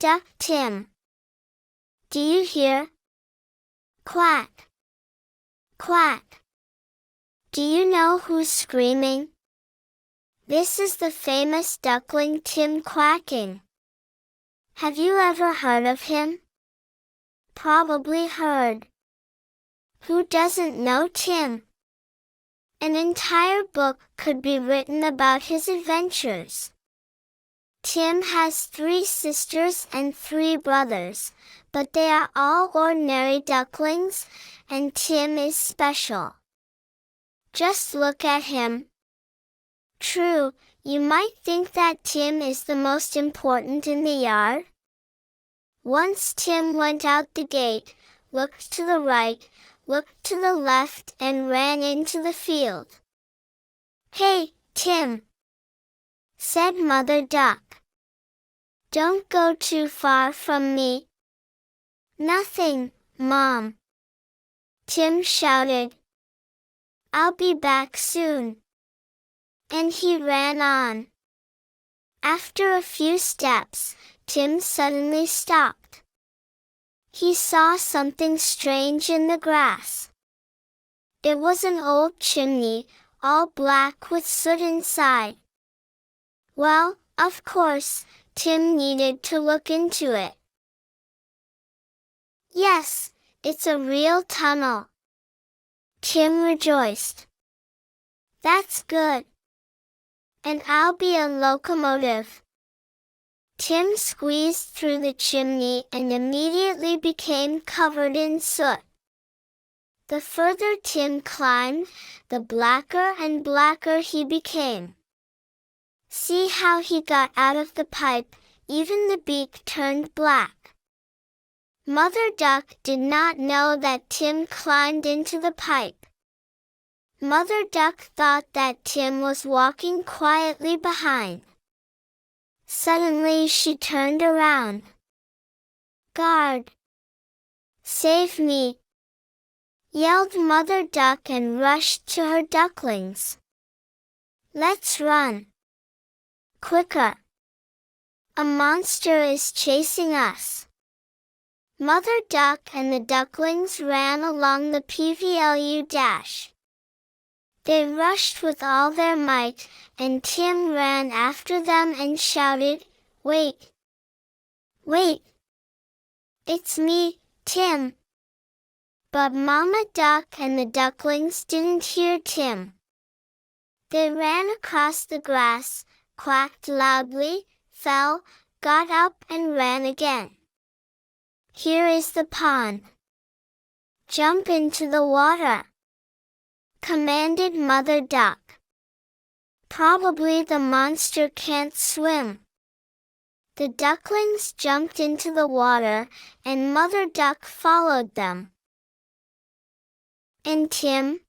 duck Tim. Do you hear? Quack, quack. Do you know who's screaming? This is the famous duckling Tim quacking. Have you ever heard of him? Probably heard. Who doesn't know Tim? An entire book could be written about his adventures. Tim has 3 sisters and 3 brothers, but they are all ordinary ducklings, and Tim is special. Just look at him. True, you might think that Tim is the most important in the yard. Once Tim went out the gate, looked to the right, looked to the left, and ran into the field. "Hey, Tim," said Mother Duck. "Don't go too far from me." "Nothing, Mom," Tim shouted. "I'll be back soon." And he ran on. After a few steps, Tim suddenly stopped. He saw something strange in the grass. It was an old chimney, all black with soot inside. Well, of course, Tim needed to look into it. Yes, it's a real tunnel. Tim rejoiced. That's good. And I'll be a locomotive. Tim squeezed through the chimney and immediately became covered in soot. The further Tim climbed, the blacker and blacker he became. See how he got out of the pipe, even the beak turned black. Mother Duck did not know that Tim climbed into the pipe. Mother Duck thought that Tim was walking quietly behind. Suddenly she turned around. "Guard! Save me!" yelled Mother Duck and rushed to her ducklings. "Let's run! Quicker! A monster is chasing us!" Mother Duck and the ducklings ran along the PVLU dash. They rushed with all their might, and Tim ran after them and shouted, "Wait! Wait! It's me, Tim!" But Mama Duck and the ducklings didn't hear Tim. They ran across the grass, quacked loudly, fell, got up and ran again. "Here is the pond. Jump into the water," commanded Mother Duck. "Probably the monster can't swim." The ducklings jumped into the water, and Mother Duck followed them. And Tim?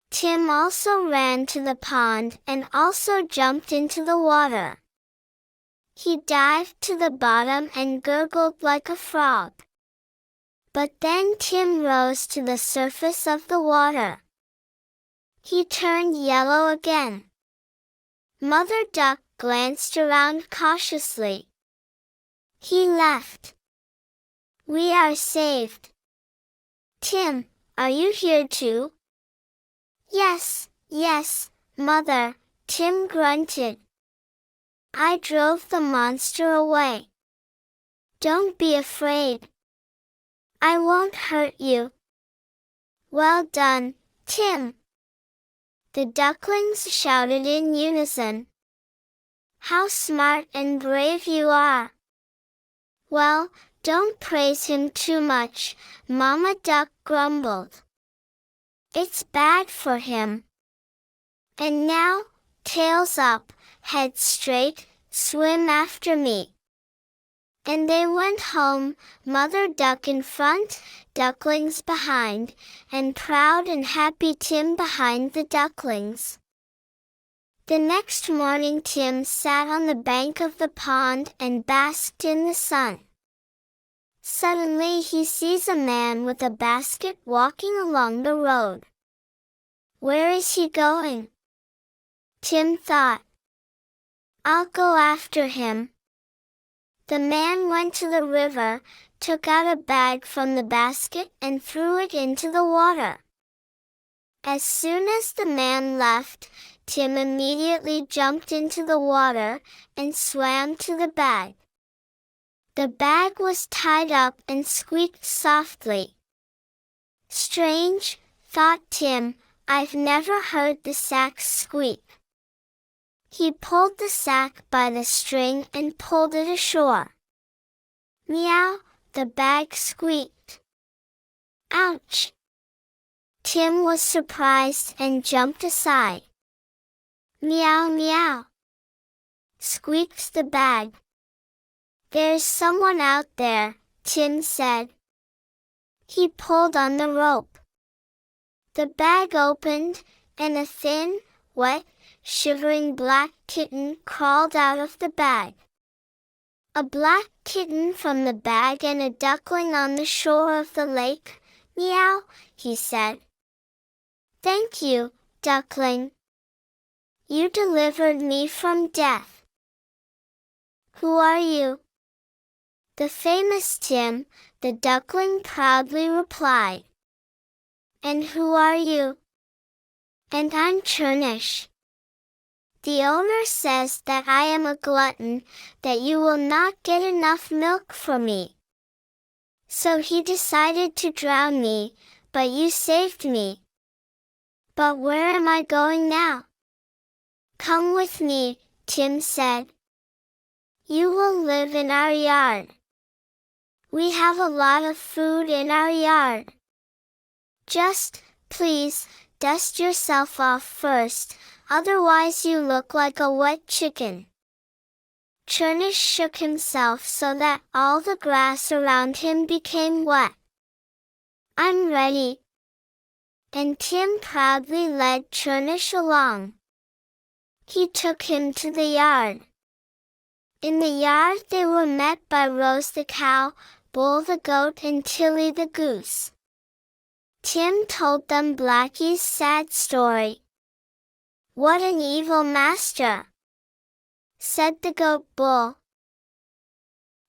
Tim also ran to the pond and also jumped into the water. He dived to the bottom and gurgled like a frog. But then Tim rose to the surface of the water. He turned yellow again. Mother Duck glanced around cautiously. He left. "We are saved." "Tim, are you here too?" Yes, Mother," Tim grunted. "I drove the monster away. Don't be afraid. I won't hurt you." "Well done, Tim!" the ducklings shouted in unison. "How smart and brave you are!" "Well, don't praise him too much," Mama Duck grumbled. "It's bad for him. And now, tails up, head straight, swim after me." And they went home, Mother Duck in front, ducklings behind, and proud and happy Tim behind the ducklings. The next morning Tim sat on the bank of the pond and basked in the sun. Suddenly he sees a man with a basket walking along the road. Where is he going? Tim thought. "I'll go after him." The man went to the river, took out a bag from the basket and threw it into the water. As soon as the man left, Tim immediately jumped into the water and swam to the bag. The bag was tied up and squeaked softly. Strange, thought Tim, I've never heard the sack squeak. He pulled the sack by the string and pulled it ashore. Meow, the bag squeaked. Ouch! Tim was surprised and jumped aside. Meow, meow, squeaked the bag. There's someone out there, Tim said. He pulled on the rope. The bag opened, and a thin, wet, shivering black kitten crawled out of the bag. A black kitten from the bag and a duckling on the shore of the lake. Meow, he said. Thank you, duckling. You delivered me from death. Who are you? The famous Tim, the duckling proudly replied. And who are you? And I'm Churnish. The owner says that I am a glutton, that you will not get enough milk for me. So he decided to drown me, but you saved me. But where am I going now? Come with me, Tim said. You will live in our yard. We have a lot of food in our yard. Just, please, dust yourself off first, otherwise you look like a wet chicken. Churnish shook himself so that all the grass around him became wet. I'm ready. And Tim proudly led Churnish along. He took him to the yard. In the yard they were met by Rose the cow, Bull the goat and Tilly the goose. Tim told them Blackie's sad story. What an evil master, said the goat Bull.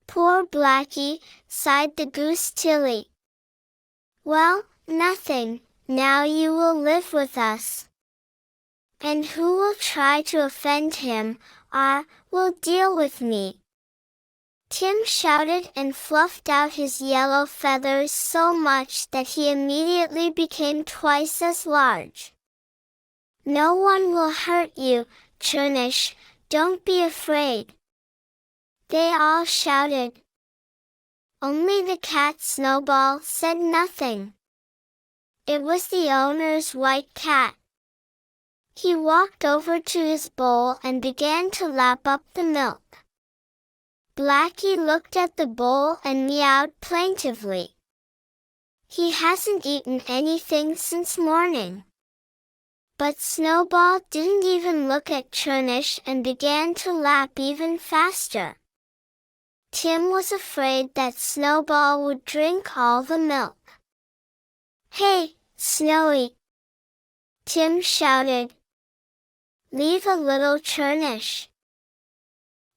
Poor Blackie, sighed the goose Tilly. Well, nothing, now you will live with us. And who will try to offend him, will deal with me. Tim shouted and fluffed out his yellow feathers so much that he immediately became twice as large. No one will hurt you, Churnish, don't be afraid. They all shouted. Only the cat Snowball said nothing. It was the owner's white cat. He walked over to his bowl and began to lap up the milk. Blackie looked at the bowl and meowed plaintively. He hasn't eaten anything since morning. But Snowball didn't even look at Churnish and began to lap even faster. Tim was afraid that Snowball would drink all the milk. Hey, Snowy! Tim shouted. Leave a little Churnish.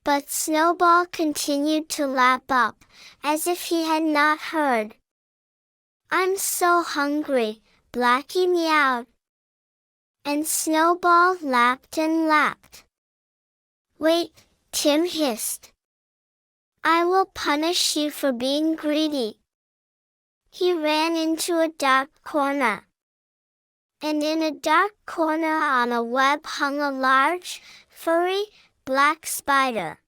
But Snowball continued to lap up, as if he had not heard. I'm so hungry, Blackie meowed. And Snowball lapped and lapped. Wait, Tim hissed. I will punish you for being greedy. He ran into a dark corner. And in a dark corner on a web hung a large, furry, black spider.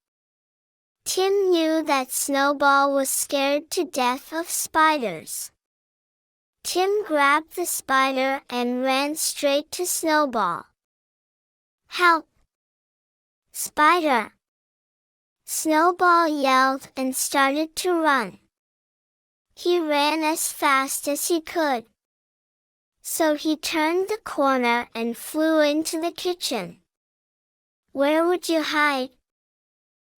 Tim knew that Snowball was scared to death of spiders. Tim grabbed the spider and ran straight to Snowball. Help! Spider! Snowball yelled and started to run. He ran as fast as he could. So he turned the corner and flew into the kitchen. Where would you hide?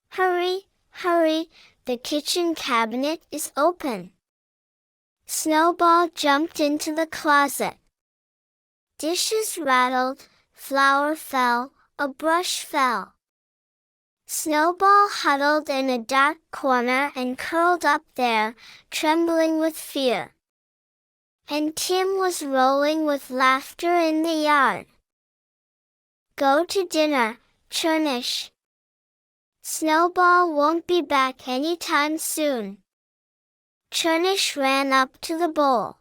Hurry, hurry, the kitchen cabinet is open. Snowball jumped into the closet. Dishes rattled, flour fell, a brush fell. Snowball huddled in a dark corner and curled up there, trembling with fear. And Tim was rolling with laughter in the yard. Go to dinner, Churnish. Snowball won't be back anytime soon. Churnish ran up to the bowl.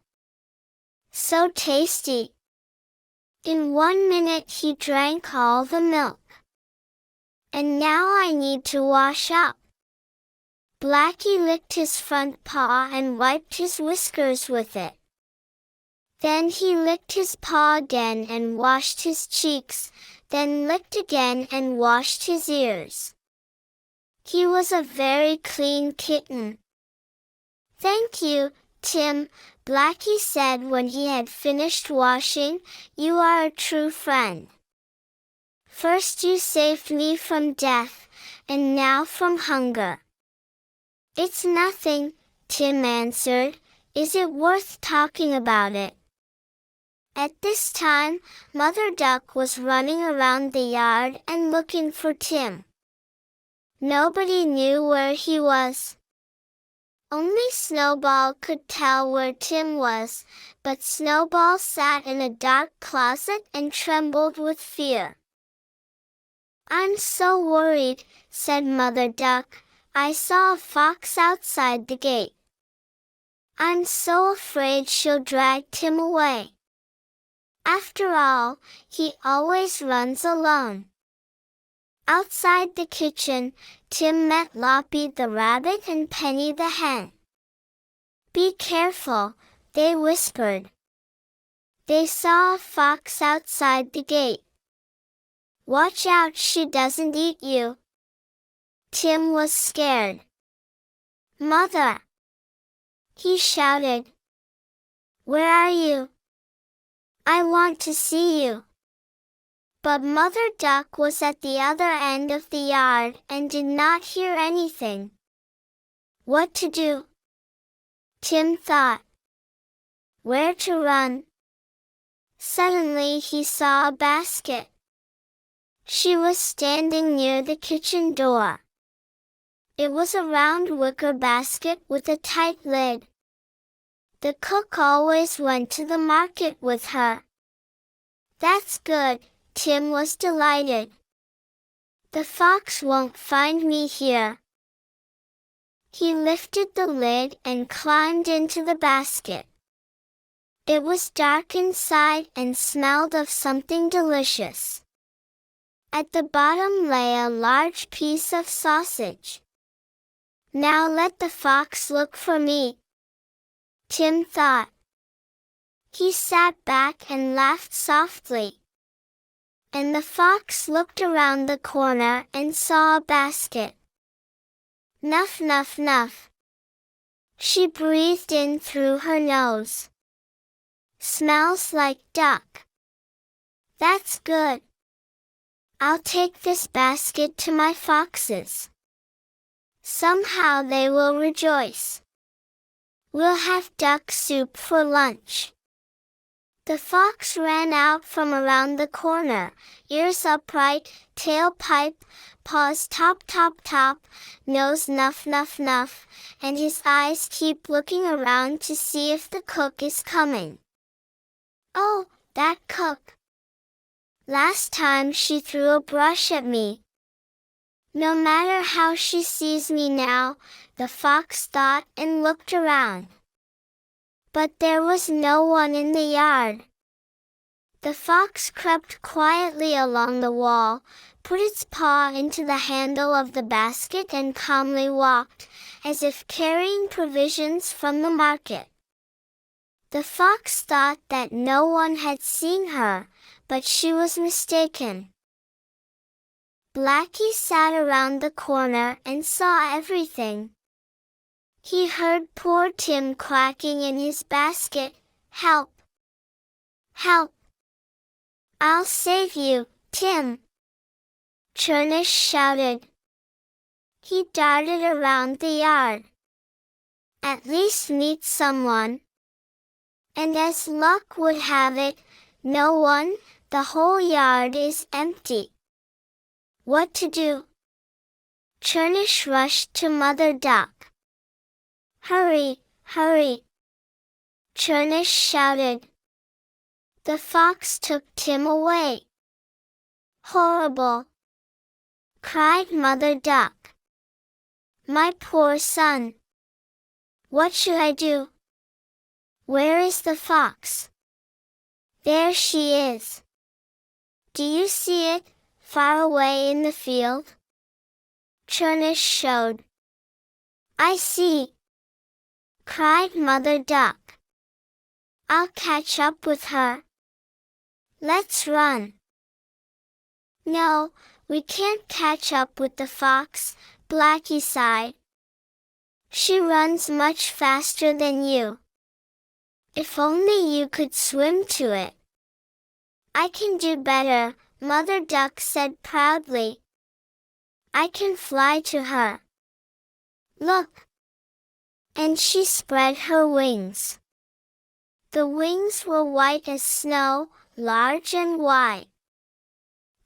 So tasty. In 1 minute he drank all the milk. And now I need to wash up. Blackie licked his front paw and wiped his whiskers with it. Then he licked his paw again and washed his cheeks, then licked again and washed his ears. He was a very clean kitten. Thank you, Tim, Blackie said when he had finished washing. You are a true friend. First you saved me from death, and now from hunger. It's nothing, Tim answered. Is it worth talking about it? At this time, Mother Duck was running around the yard and looking for Tim. Nobody knew where he was. Only Snowball could tell where Tim was, but Snowball sat in a dark closet and trembled with fear. I'm so worried, said Mother Duck. I saw a fox outside the gate. I'm so afraid she'll drag Tim away. After all, he always runs alone. Outside the kitchen, Tim met Loppy the rabbit and Penny the hen. Be careful, they whispered. They saw a fox outside the gate. Watch out she doesn't eat you. Tim was scared. Mother! He shouted. Where are you? I want to see you. But Mother Duck was at the other end of the yard and did not hear anything. What to do? Tim thought. Where to run? Suddenly he saw a basket. She was standing near the kitchen door. It was a round wicker basket with a tight lid. The cook always went to the market with her. That's good, Tim was delighted. The fox won't find me here. He lifted the lid and climbed into the basket. It was dark inside and smelled of something delicious. At the bottom lay a large piece of sausage. Now let the fox look for me, Tim thought. He sat back and laughed softly. And the fox looked around the corner and saw a basket. Nuff, nuff, nuff. She breathed in through her nose. Smells like duck. That's good. I'll take this basket to my foxes. Somehow they will rejoice. We'll have duck soup for lunch. The fox ran out from around the corner, ears upright, tail pipe, paws top top top, nose nuff nuff nuff, and his eyes keep looking around to see if the cook is coming. Oh, that cook! Last time she threw a brush at me. No matter how she sees me now, the fox thought and looked around. But there was no one in the yard. The fox crept quietly along the wall, put its paw into the handle of the basket and calmly walked, as if carrying provisions from the market. The fox thought that no one had seen her, but she was mistaken. Blackie sat around the corner and saw everything. He heard poor Tim quacking in his basket, Help! Help! I'll save you, Tim! Churnish shouted. He darted around the yard. At least meet someone. And as luck would have it, no one, the whole yard is empty. What to do? Churnish rushed to Mother Duck. "Hurry, hurry!" Churnish shouted. "The fox took Tim away." "Horrible!" cried Mother Duck. "My poor son! What should I do? Where is the fox?" "There she is. Do you see it, far away in the field?" Churnish showed. "I see!" cried Mother Duck. "I'll catch up with her. Let's run." "No, we can't catch up with the fox," Blackie sighed. "She runs much faster than you. If only you could swim to it." "I can do better," Mother Duck said proudly. "I can fly to her. Look!" And she spread her wings. The wings were white as snow, large and wide.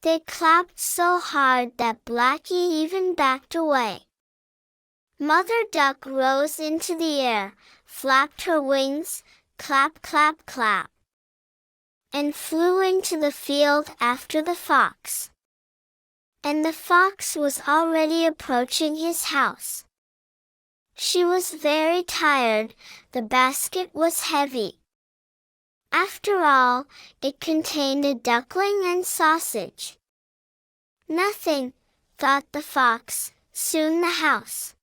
They clapped so hard that Blackie even backed away. Mother Duck rose into the air, flapped her wings, clap, clap, clap, and flew into the field after the fox. And the fox was already approaching his house. She was very tired, the basket was heavy. After all, it contained a duckling and sausage. "Nothing," thought the fox, "soon the house.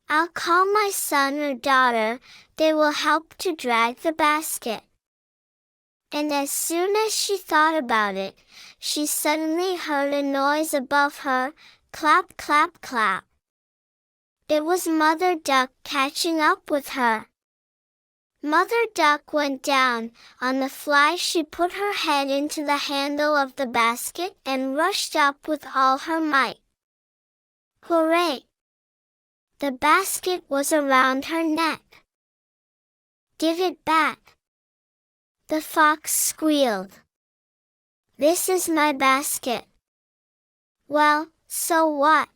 I'll call my son or daughter, they will help to drag the basket." And as soon as she thought about it, she suddenly heard a noise above her, clap, clap, clap. It was Mother Duck catching up with her. Mother Duck went down. On the fly she put her head into the handle of the basket and rushed up with all her might. Hooray! The basket was around her neck. "Give it back!" the fox squealed. "This is my basket." "Well, so what?"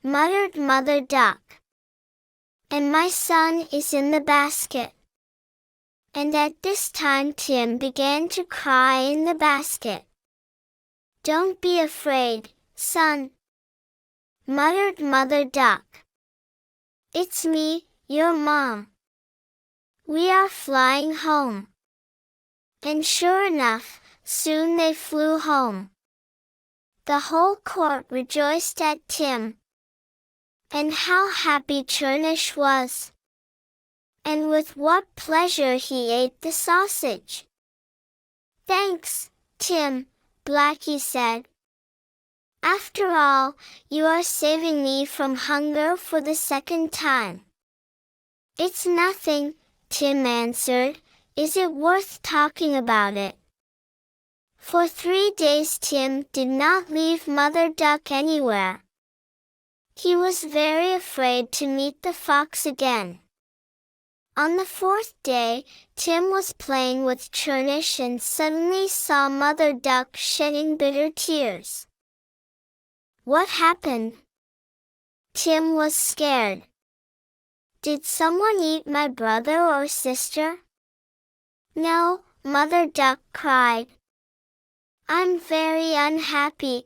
muttered Mother Duck. "And my son is in the basket." And at this time Tim began to cry in the basket. "Don't be afraid, son," muttered Mother Duck. "It's me, your mom. We are flying home." And sure enough, soon they flew home. The whole court rejoiced at Tim. And how happy Churnish was! And with what pleasure he ate the sausage! "Thanks, Tim," Blackie said. "After all, you are saving me from hunger for the second time." "It's nothing," Tim answered. "Is it worth talking about it?" For 3 days Tim did not leave Mother Duck anywhere. He was very afraid to meet the fox again. On the 4th day, Tim was playing with Churnish and suddenly saw Mother Duck shedding bitter tears. "What happened?" Tim was scared. "Did someone eat my brother or sister?" "No," Mother Duck cried. "I'm very unhappy."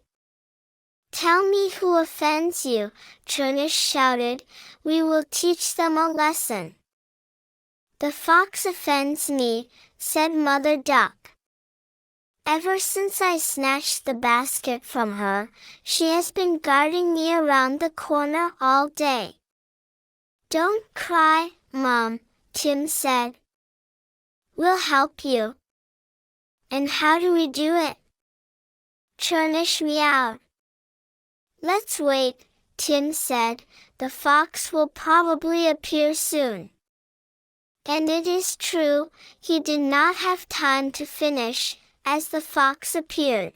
"Tell me who offends you," Churnish shouted. "We will teach them a lesson." "The fox offends me," said Mother Duck. "Ever since I snatched the basket from her, she has been guarding me around the corner all day." "Don't cry, Mom," Tim said. "We'll help you." "And how do we do it?" Churnish meowed. "Let's wait," Tim said. "The fox will probably appear soon." And it is true, he did not have time to finish, as the fox appeared.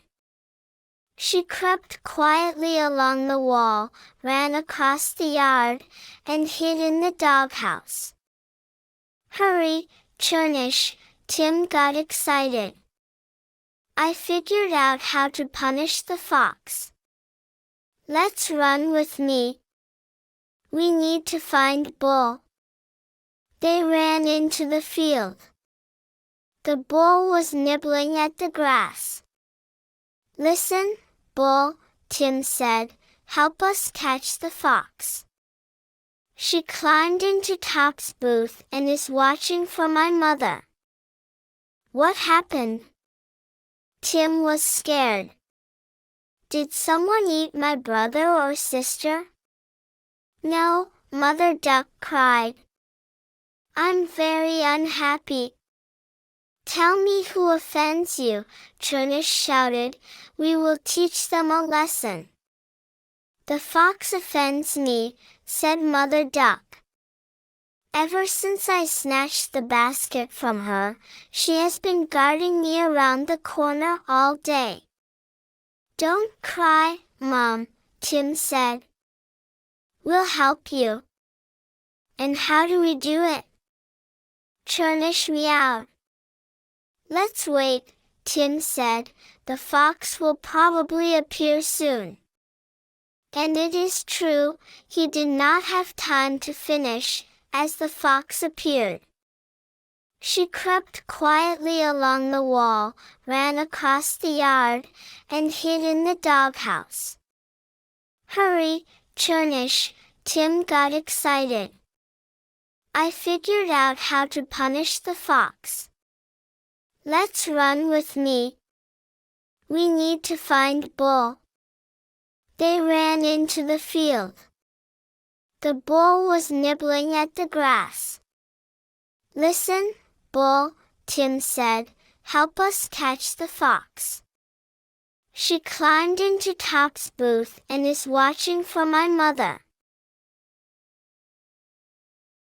She crept quietly along the wall, ran across the yard, and hid in the doghouse. "Hurry, Churnish," Tim got excited. "I figured out how to punish the fox. Let's run with me. We need to find Bull. They ran into the field. The bull was nibbling at the grass. Listen, Bull, Tim said, help us catch the fox. She climbed into Top's booth and is watching for my mother. What happened? Tim was scared. Did someone eat my brother or sister? No, Mother Duck cried. I'm very unhappy. Tell me who offends you, Churnish shouted. We will teach them a lesson. The fox offends me, said Mother Duck. Ever since I snatched the basket from her, she has been guarding me around the corner all day. Don't cry, Mom, Tim said. We'll help you. And how do we do it? Churnish meowed. Let's wait, Tim said. The fox will probably appear soon. And it is true, he did not have time to finish, as the fox appeared. She crept quietly along the wall, ran across the yard, and hid in the doghouse. Hurry, Churnish, Tim got excited. I figured out how to punish the fox. Let's run with me. We need to find Bull. They ran into the field. The bull was nibbling at the grass. Listen, Bull, Tim said, help us catch the fox. She climbed into Top's booth and is watching for my mother.